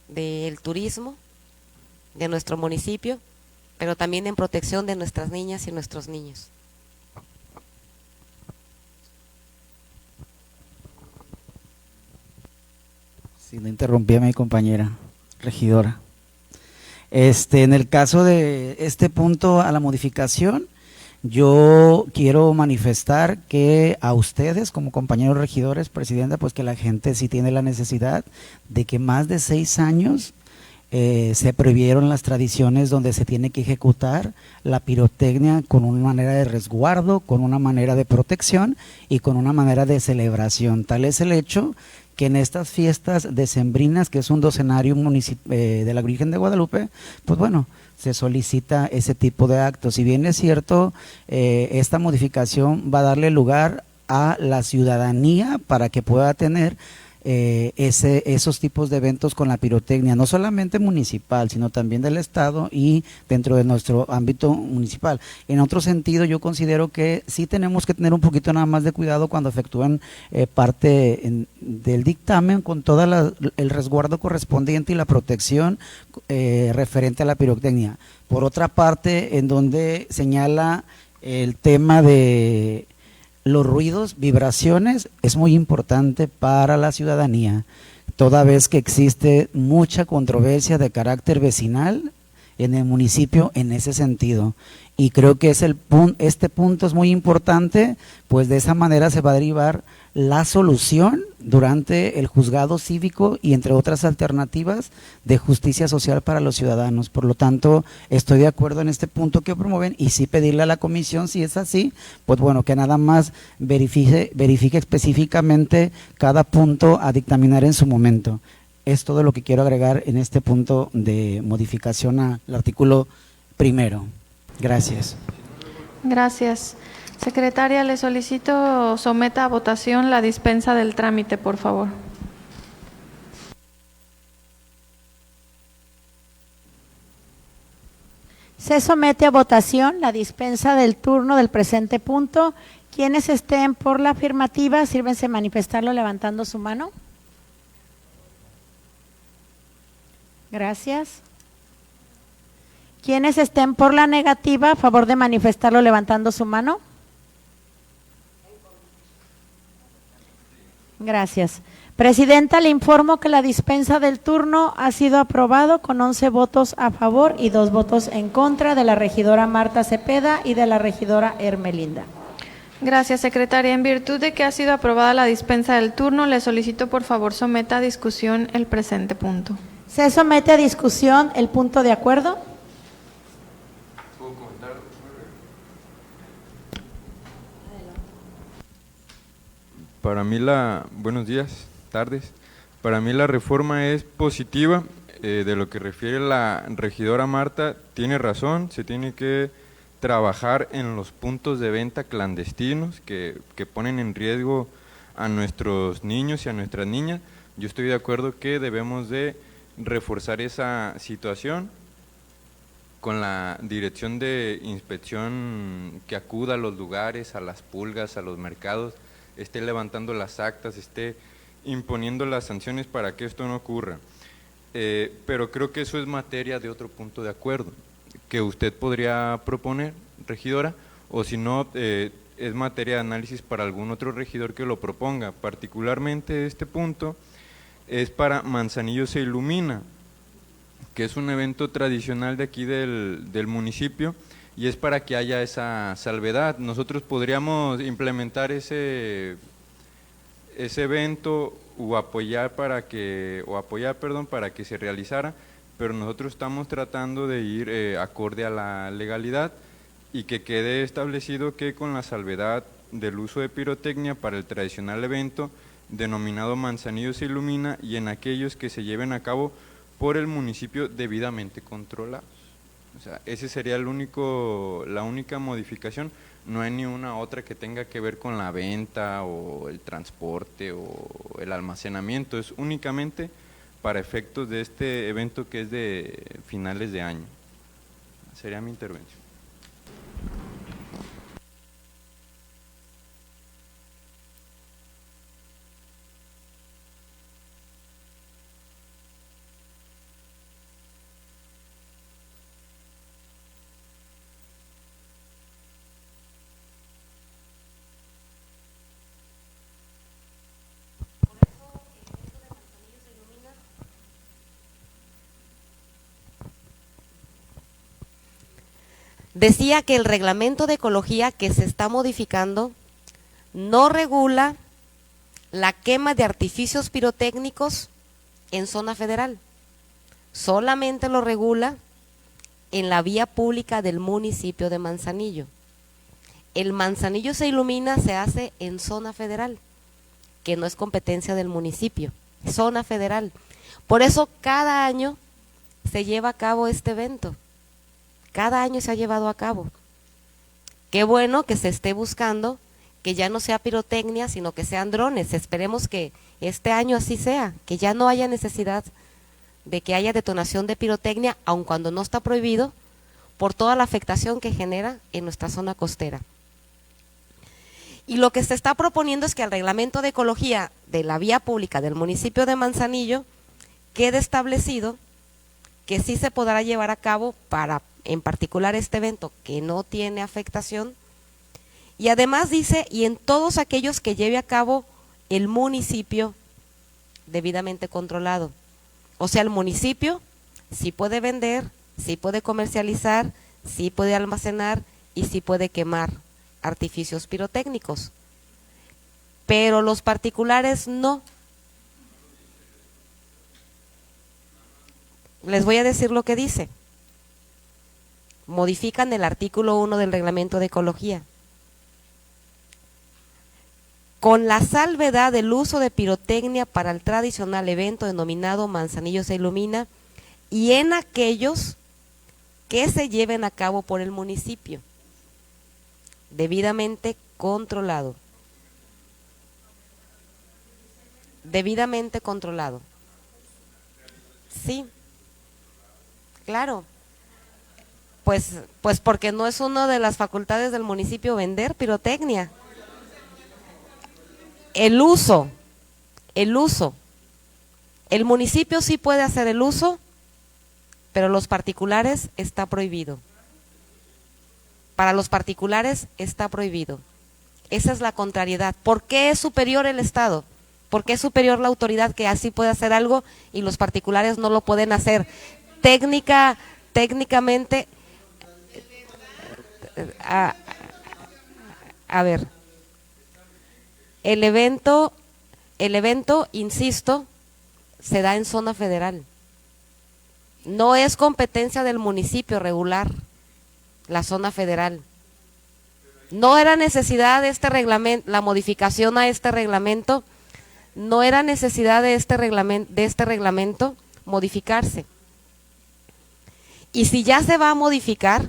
del turismo de nuestro municipio, pero también en protección de nuestras niñas y nuestros niños. Si no interrumpí a mi compañera regidora. En el caso de este punto a la modificación, yo quiero manifestar que a ustedes como compañeros regidores, Presidenta, pues que la gente sí tiene la necesidad de que más de 6 años se prohibieron las tradiciones donde se tiene que ejecutar la pirotecnia con una manera de resguardo, con una manera de protección y con una manera de celebración. Tal es el hecho que en estas fiestas decembrinas, que es un docenario de la Virgen de Guadalupe, pues bueno, se solicita ese tipo de actos. Si bien es cierto, esta modificación va a darle lugar a la ciudadanía para que pueda tener esos tipos de eventos con la pirotecnia, no solamente municipal, sino también del Estado y dentro de nuestro ámbito municipal. En otro sentido, yo considero que sí tenemos que tener un poquito nada más de cuidado cuando efectúan del dictamen con todo el resguardo correspondiente y la protección referente a la pirotecnia. Por otra parte, en donde señala el tema de los ruidos, vibraciones, es muy importante para la ciudadanía, toda vez que existe mucha controversia de carácter vecinal en el municipio en ese sentido. Y creo que este punto es muy importante, pues de esa manera se va a derivar la solución durante el juzgado cívico y entre otras alternativas de justicia social para los ciudadanos. Por lo tanto, estoy de acuerdo en este punto que promueven y sí pedirle a la comisión, si es así, pues bueno, que nada más verifique específicamente cada punto a dictaminar en su momento. Es todo lo que quiero agregar en este punto de modificación al artículo 1. Gracias. Gracias. Secretaria, le solicito someta a votación la dispensa del trámite, por favor. Se somete a votación la dispensa del turno del presente punto. Quienes estén por la afirmativa, sírvense manifestarlo levantando su mano. Gracias. Quienes estén por la negativa, a favor de manifestarlo levantando su mano. Gracias. Presidenta, le informo que la dispensa del turno ha sido aprobado con 11 votos a favor y 2 votos en contra de la regidora Marta Cepeda y de la regidora Hermelinda. Gracias, secretaria. En virtud de que ha sido aprobada la dispensa del turno, le solicito por favor someta a discusión el presente punto. Se somete a discusión el punto de acuerdo. Para mí buenos días, tardes. Para mí la reforma es positiva, de lo que refiere la regidora Marta, tiene razón, se tiene que trabajar en los puntos de venta clandestinos que ponen en riesgo a nuestros niños y a nuestras niñas. Yo estoy de acuerdo que debemos de reforzar esa situación con la dirección de inspección que acuda a los lugares, a las pulgas, a los mercados, esté levantando las actas, esté imponiendo las sanciones para que esto no ocurra. Pero creo que eso es materia de otro punto de acuerdo que usted podría proponer, regidora, o si no, es materia de análisis para algún otro regidor que lo proponga. Particularmente este punto es para Manzanillo se ilumina, que es un evento tradicional de aquí del municipio, y es para que haya esa salvedad. Nosotros podríamos implementar ese evento o apoyar para que se realizara, pero nosotros estamos tratando de ir acorde a la legalidad y que quede establecido que con la salvedad del uso de pirotecnia para el tradicional evento denominado Manzanillo se ilumina y en aquellos que se lleven a cabo por el municipio debidamente controlados. O sea, ese sería la única modificación. No hay ni una otra que tenga que ver con la venta o el transporte o el almacenamiento, es únicamente para efectos de este evento que es de finales de año. Sería mi intervención. Decía que el reglamento de ecología que se está modificando no regula la quema de artificios pirotécnicos en zona federal, solamente lo regula en la vía pública del municipio de Manzanillo. El Manzanillo se ilumina se hace en zona federal, que no es competencia del municipio, zona federal. Por eso cada año se lleva a cabo este evento. Cada año se ha llevado a cabo. Qué bueno que se esté buscando que ya no sea pirotecnia, sino que sean drones. Esperemos que este año así sea, que ya no haya necesidad de que haya detonación de pirotecnia, aun cuando no está prohibido, por toda la afectación que genera en nuestra zona costera. Y lo que se está proponiendo es que el reglamento de ecología de la vía pública del municipio de Manzanillo quede establecido que sí se podrá llevar a cabo para, en particular, este evento que no tiene afectación. Y además dice, y en todos aquellos que lleve a cabo el municipio debidamente controlado. O sea, el municipio sí puede vender, sí puede comercializar, sí puede almacenar y sí puede quemar artificios pirotécnicos. Pero los particulares no. Les voy a decir lo que dice. Modifican el artículo 1 del reglamento de ecología. Con la salvedad del uso de pirotecnia para el tradicional evento denominado Manzanillo se ilumina y en aquellos que se lleven a cabo por el municipio, debidamente controlado. Debidamente controlado. Sí, claro. Pues porque no es una de las facultades del municipio vender pirotecnia. El uso. El municipio sí puede hacer el uso, pero los particulares está prohibido. Para los particulares está prohibido. Esa es la contrariedad. ¿Por qué es superior el Estado? ¿Por qué es superior la autoridad que así puede hacer algo y los particulares no lo pueden hacer? Técnicamente, a ver, el evento, insisto, se da en zona federal. No es competencia del municipio regular la zona federal. No era necesidad de este reglamento, la modificación a este reglamento, no era necesidad de este reglamento modificarse. Y si ya se va a modificar,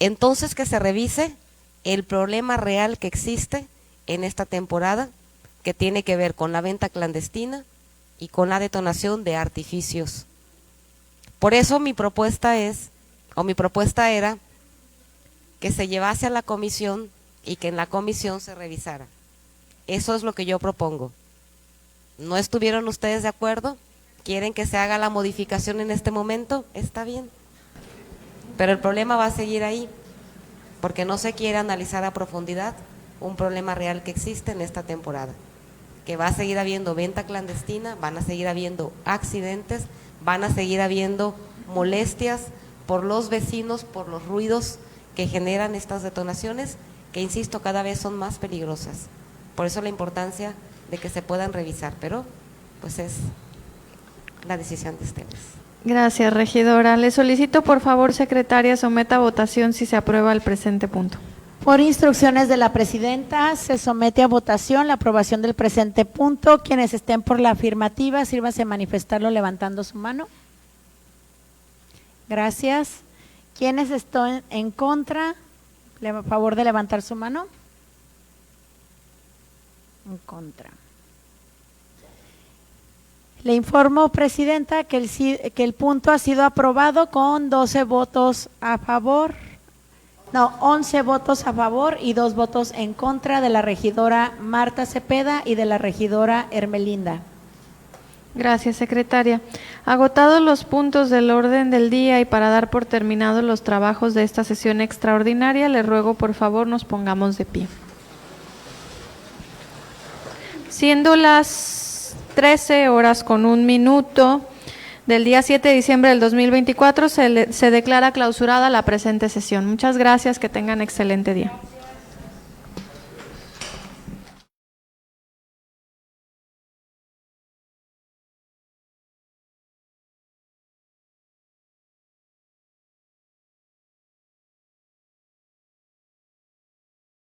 entonces que se revise el problema real que existe en esta temporada, que tiene que ver con la venta clandestina y con la detonación de artificios. Por eso mi propuesta era que se llevase a la comisión y que en la comisión se revisara. Eso es lo que yo propongo. ¿No estuvieron ustedes de acuerdo? ¿Quieren que se haga la modificación en este momento? Está bien. Pero el problema va a seguir ahí, porque no se quiere analizar a profundidad un problema real que existe en esta temporada, que va a seguir habiendo venta clandestina, van a seguir habiendo accidentes, van a seguir habiendo molestias por los vecinos, por los ruidos que generan estas detonaciones, que insisto, cada vez son más peligrosas. Por eso la importancia de que se puedan revisar, pero pues es la decisión de ustedes. Gracias, regidora. Le solicito, por favor, secretaria, someta a votación si se aprueba el presente punto. Por instrucciones de la presidenta, se somete a votación la aprobación del presente punto. Quienes estén por la afirmativa, sírvanse a manifestarlo levantando su mano. Gracias. Quienes estén en contra, a favor de levantar su mano. En contra. Le informo, presidenta, que el punto ha sido aprobado con 11 votos a favor y 2 votos en contra de la regidora Marta Cepeda y de la regidora Hermelinda. Gracias, secretaria. Agotados los puntos del orden del día y para dar por terminados los trabajos de esta sesión extraordinaria, le ruego por favor nos pongamos de pie. Siendo las 13:01 del día 7 de diciembre del 2024, se declara clausurada la presente sesión. Muchas gracias, que tengan excelente día.